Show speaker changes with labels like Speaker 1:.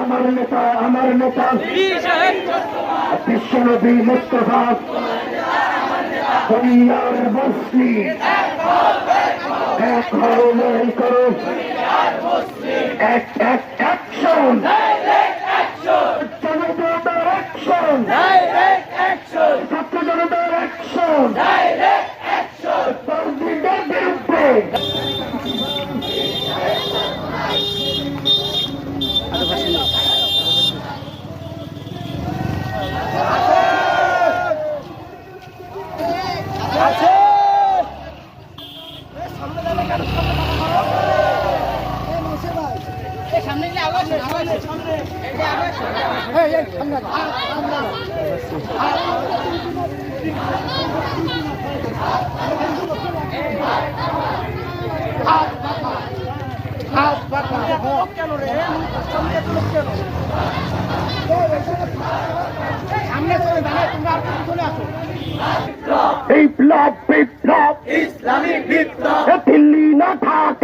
Speaker 1: আমার নেতা আমার নেতা বিশ্বনবী মুস্তাফা দুনিয়ার মুসলিম এক হও নাই করো এক এক অ্যাকশন জনতার অ্যাকশন ছাত্র জনতার অ্যাকশন তৌহিদের বিরুদ্ধে বিপ্লব বিপ্লব ইসলামী বিপ্লব দিল্লি না থাক